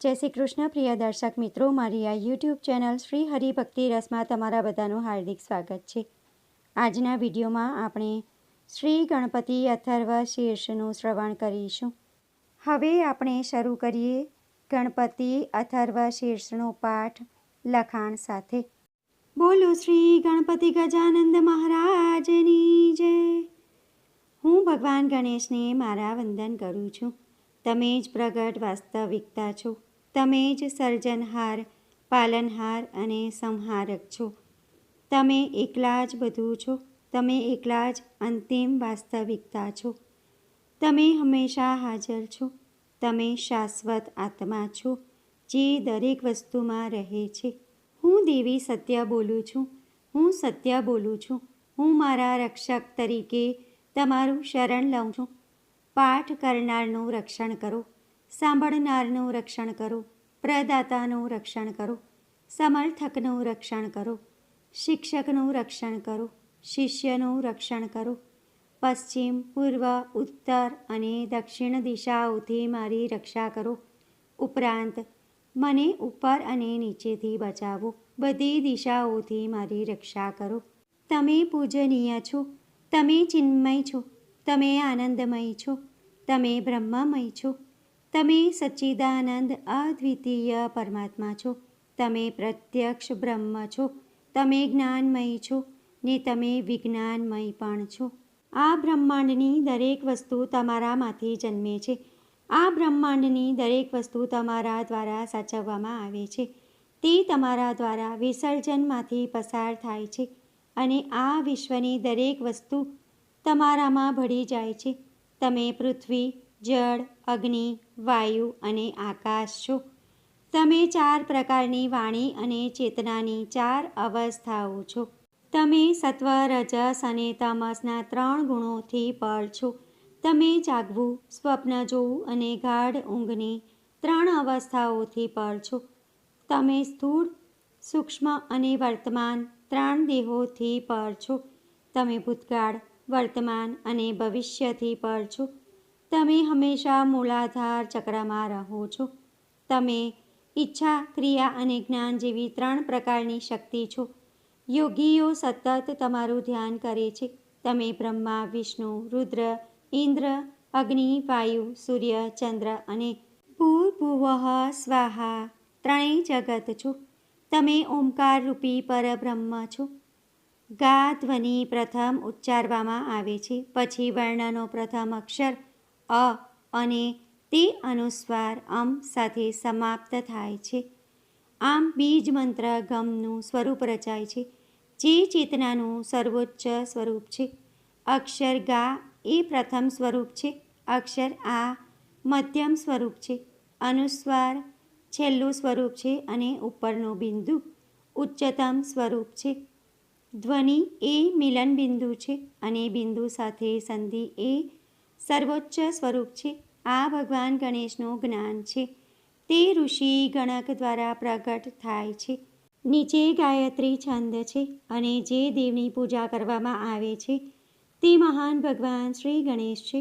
જય શ્રી કૃષ્ણ પ્રિય દર્શક મિત્રો, મારી આ યુટ્યુબ ચેનલ શ્રી હરિભક્તિ રસમાં તમારા બધાનું હાર્દિક સ્વાગત છે. આજના વિડીયોમાં આપણે શ્રી ગણપતિ અથર્વ શીર્ષનું શ્રવણ કરીશું. હવે આપણે શરૂ કરીએ ગણપતિ અથર્વ શીર્ષનો પાઠ લખાણ સાથે. બોલો શ્રી ગણપતિ ગજાનંદ મહારાજની જય. હું ભગવાન ગણેશને મારા વંદન કરું છું. તમે જ પ્રગટ વાસ્તવિકતા છો. તમે જ સર્જનહાર, પાલનહાર અને સંહારક છો. તમે એકલા જ બધું છો. તમે એકલા જ અંતિમ વાસ્તવિકતા છો. તમે હંમેશા હાજર છો. તમે શાશ્વત આત્મા છો, જે દરેક વસ્તુમાં રહે છે. હું દેવી સત્ય બોલું છું. હું સત્ય બોલું છું. હું મારા રક્ષક તરીકે તમારું શરણ લઉં છું. પાઠ કરનારનું રક્ષણ કરો. સાંભળનારનું રક્ષણ કરો. પ્રદાતાનું રક્ષણ કરો. સમર્થકનું રક્ષણ કરો. શિક્ષકનું રક્ષણ કરો. શિષ્યનું રક્ષણ કરો. પશ્ચિમ, પૂર્વ, ઉત્તર અને દક્ષિણ દિશાઓથી મારી રક્ષા કરો. ઉપરાંત મને ઉપર અને નીચેથી બચાવો. બધી દિશાઓથી મારી રક્ષા કરો. તમે પૂજનીય છો. તમે ચિન્મય છો. તમે આનંદમય છો. તમે બ્રહ્મમય છો. તમે સચ્ચિદાનંદ અદ્વિતીય પરમાત્મા છો. તમે પ્રત્યક્ષ બ્રહ્મ છો. તમે જ્ઞાનમય છો ને તમે વિજ્ઞાનમય પણ છો. આ બ્રહ્માંડની દરેક વસ્તુ તમારામાંથી જન્મે છે. આ બ્રહ્માંડની દરેક વસ્તુ તમારા દ્વારા સાચવવામાં આવે છે. તે તમારા દ્વારા વિસર્જનમાંથી પસાર થાય છે અને આ વિશ્વની દરેક વસ્તુ તમારામાં ભળી જાય છે. તમે પૃથ્વી, જળ, અગ્નિ, વાયુ અને આકાશ છો. તમે 4 પ્રકારની વાણી અને ચેતનાની 4 અવસ્થાઓ છો. તમે સત્વ, રજસ અને તમસના 3 ગુણોથી પર છો. તમે જાગવું, સ્વપ્ન જોવું અને ગાઢ ઊંઘની 3 અવસ્થાઓથી પર છો. તમે સ્થૂળ, સૂક્ષ્મ અને વર્તમાન 3 દેહોથી પર છો. તમે ભૂતકાળ, વર્તમાન અને ભવિષ્યથી પર છો. તમે હંમેશા મૂલાધાર ચક્રમાં રહો છો. તમે ઈચ્છા, ક્રિયા અને જ્ઞાન જેવી 3 પ્રકારની શક્તિ છો. યોગીઓ સતત તમારું ધ્યાન કરે છે. તમે બ્રહ્મા, વિષ્ણુ, રુદ્ર, ઇન્દ્ર, અગ્નિ, વાયુ, સૂર્ય, ચંદ્ર અને ભૂર્ભુવઃ સ્વાહા ત્રણેય જગત છો. તમે ઓમકાર રૂપી પરબ્રહ્મ છો. ગા ધ્વનિ પ્રથમ ઉચ્ચારવામાં આવે છે, પછી વર્ણનો પ્રથમ અક્ષર અ અને તે અનુસ્વાર અમ સાથે સમાપ્ત થાય છે. આમ બીજ મંત્ર ગમનું સ્વરૂપ રચાય છે, જે ચેતનાનું સર્વોચ્ચ સ્વરૂપ છે. અક્ષર ગા એ પ્રથમ સ્વરૂપ છે. અક્ષર આ મધ્યમ સ્વરૂપ છે. અનુસ્વાર છેલ્લું સ્વરૂપ છે અને ઉપરનું બિંદુ ઉચ્ચતમ સ્વરૂપ છે. ધ્વનિ એ મિલન બિંદુ છે અને બિંદુ સાથે સંધિ એ સર્વોચ્ચ સ્વરૂપ છે. આ ભગવાન ગણેશનું જ્ઞાન છે. તે ઋષિ ગણક દ્વારા પ્રગટ થાય છે. નીચે ગાયત્રી છંદ છે અને જે દેવની પૂજા કરવામાં આવે છે તે મહાન ભગવાન શ્રી ગણેશ છે.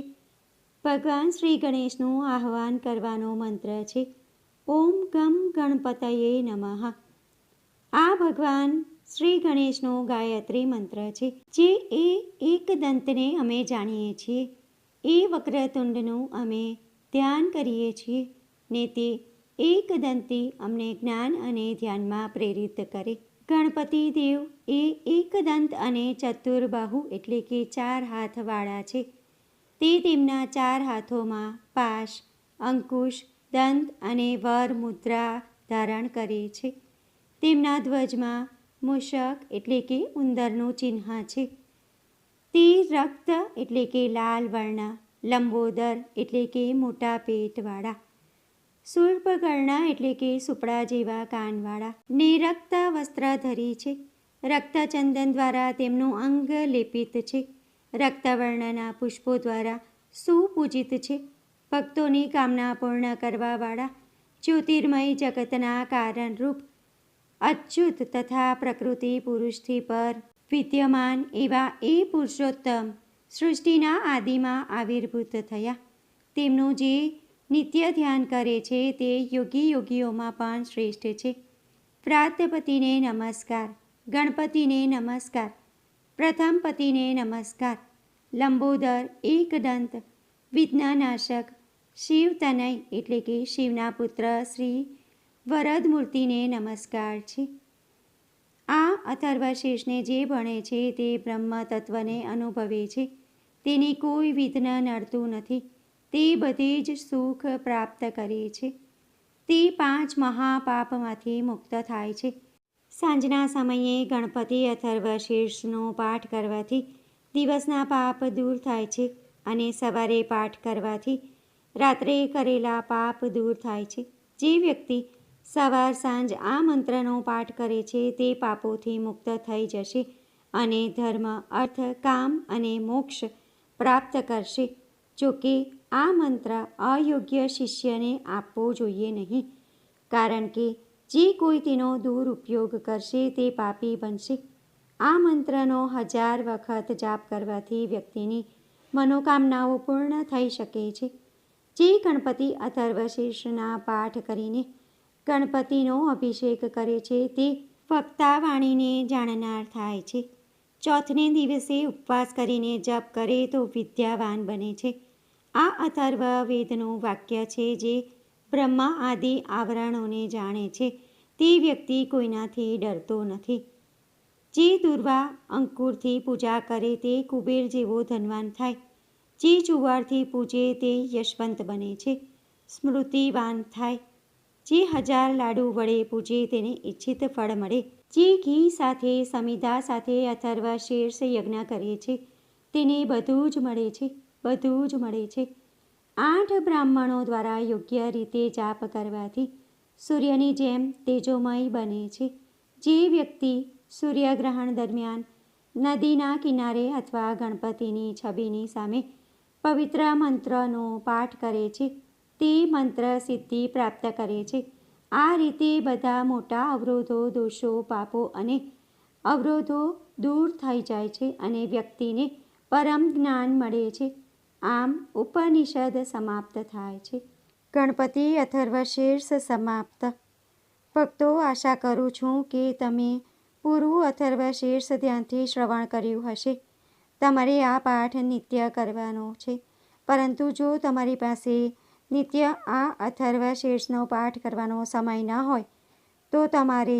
ભગવાન શ્રી ગણેશનું આહ્વાન કરવાનો મંત્ર છે ઓમ ગમ ગણપતયે નમઃ. આ ભગવાન શ્રી ગણેશનો ગાયત્રી મંત્ર છે. જે એક દંતને અમે જાણીએ છીએ, એ વક્રતુંડનું અમે ધ્યાન કરીએ છીએ ને તે એકદંતી અમને જ્ઞાન અને ધ્યાનમાં પ્રેરિત કરે. ગણપતિ દેવ એ એકદંત અને ચતુર્બાહુ એટલે કે 4 હાથવાળા છે. તે તેમના 4 હાથોમાં પાશ, અંકુશ, દંત અને વર મુદ્રા ધારણ કરે છે. તેમના ધ્વજમાં મૂષક એટલે કે ઉંદરનું ચિહ્ન છે. તે રક્ત એટલે કે લાલ વર્ણ, લંબોદર એટલે કે મોટા પેટવાળા, શૂર્પકર્ણા એટલે કે સુપડા જેવા કાનવાળા ને રક્ત વસ્ત્ર ધરી છે. રક્તચંદન દ્વારા તેમનું અંગ લેપિત છે. રક્તવર્ણના પુષ્પો દ્વારા સુપૂજિત છે. ભક્તોની કામના પૂર્ણ કરવાવાળા, જ્યોતિર્મય જગતના કારણરૂપ, અચ્યુત તથા પ્રકૃતિ પુરુષથી પર વિદ્યમાન એવા એ પુરુષોત્તમ સૃષ્ટિના આદિમાં આવિર્ભૂત થયા. તેમનું જે નિત્ય ધ્યાન કરે છે તે યોગીઓમાં પણ શ્રેષ્ઠ છે. પ્રાતપતિને નમસ્કાર, ગણપતિને નમસ્કાર, પ્રથમ પતિને નમસ્કાર, લંબોદર, એકદંત, વિઘ્નનાશક, શિવતનય એટલે કે શિવના પુત્ર શ્રી વરદમૂર્તિને નમસ્કાર છે. આ અથર્વશીર્ષને જે ભણે છે તે બ્રહ્મ તત્વને અનુભવે છે. તેને કોઈ વિઘ્ન નડતું નથી. તે બધે જ સુખ પ્રાપ્ત કરે છે. તે 5 મહાપાપમાંથી મુક્ત થાય છે. સાંજના સમયે ગણપતિ અથર્વશીર્ષનો પાઠ કરવાથી દિવસના પાપ દૂર થાય છે અને સવારે પાઠ કરવાથી રાત્રે કરેલા પાપ દૂર થાય છે. જે વ્યક્તિ સવાર સાંજ આ મંત્રનો પાઠ કરે છે તે પાપોથી મુક્ત થઈ જશે અને ધર્મ, અર્થ, કામ અને મોક્ષ પ્રાપ્ત કરશે. જોકે આ મંત્ર અયોગ્ય શિષ્યને આપવો જોઈએ નહીં, કારણ કે જે કોઈ તેનો દુરુપયોગ કરશે તે પાપી બનશે. આ મંત્રનો 1000 વખત જાપ કરવાથી વ્યક્તિની મનોકામનાઓ પૂર્ણ થઈ શકે છે. જે ગણપતિ અથર્વશીર્ષના પાઠ કરીને ગણપતિનો અભિષેક કરે છે તે વક્તા વાણીને જાણનાર થાય છે. ચોથને દિવસે ઉપવાસ કરીને જપ કરે તો વિદ્યાવાન બને છે. આ અથર્વ વેદનું વાક્ય છે. જે બ્રહ્મા આદિ આવરણોને જાણે છે તે વ્યક્તિ કોઈનાથી ડરતો નથી. જે દુર્વા અંકુરથી પૂજા કરે તે કુબેર જેવો ધનવાન થાય. જે જુવારથી પૂજે તે યશવંત બને છે, સ્મૃતિવાન થાય. જે 1000 લાડુ વડે પૂજે તેને ઈચ્છિત ફળ મળે. જે ઘી સાથે સમિધા સાથે અથર્વશીર્ષ યજ્ઞ કરે છે તેને બધું જ મળે છે, બધું જ મળે છે. 8 બ્રાહ્મણો દ્વારા યોગ્ય રીતે જાપ કરવાથી સૂર્યની જેમ તેજોમય બને છે. જે વ્યક્તિ સૂર્યગ્રહણ દરમિયાન નદીના કિનારે અથવા ગણપતિની છબીની સામે પવિત્ર મંત્રનો પાઠ કરે છે તે મંત્ર સિદ્ધિ પ્રાપ્ત કરે છે. આ રીતે બધા મોટા અવરોધો, દોષો, પાપો અને અવરોધો દૂર થઈ જાય છે અને વ્યક્તિને પરમ જ્ઞાન મળે છે. આમ ઉપનિષદ સમાપ્ત થાય છે. ગણપતિ અથર્વશીર્ષ સમાપ્ત. ભક્તો, આશા કરું છું કે તમે પૂરું અથર્વશીર્ષ ધ્યાનથી શ્રવણ કર્યું હશે. તમારે આ પાઠ નિત્ય કરવાનો છે, પરંતુ જો તમારી પાસે નિત્ય આ અથર્વશીર્ષનો પાઠ કરવાનો સમય ન હોય તો તમારે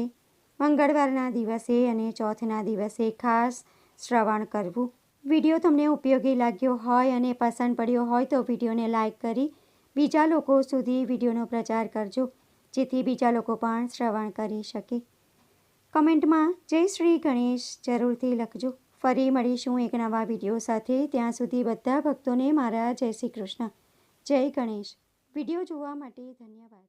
મંગળવારના દિવસે અને ચોથના દિવસે ખાસ શ્રવણ કરવું. વિડીયો તમને ઉપયોગી લાગ્યો હોય અને પસંદ પડ્યો હોય તો વિડીયોને લાઇક કરી બીજા લોકો સુધી વિડીયોનો પ્રચાર કરજો, જેથી બીજા લોકો પણ શ્રવણ કરી શકે. કમેન્ટમાં જય શ્રી ગણેશ જરૂરથી લખજો. ફરી મળીશું એક નવા વિડીયો સાથે. ત્યાં સુધી બધા ભક્તોને મારા જય શ્રી કૃષ્ણ. જય ગણેશ. વિડીયો જોવા માટે ધન્યવાદ.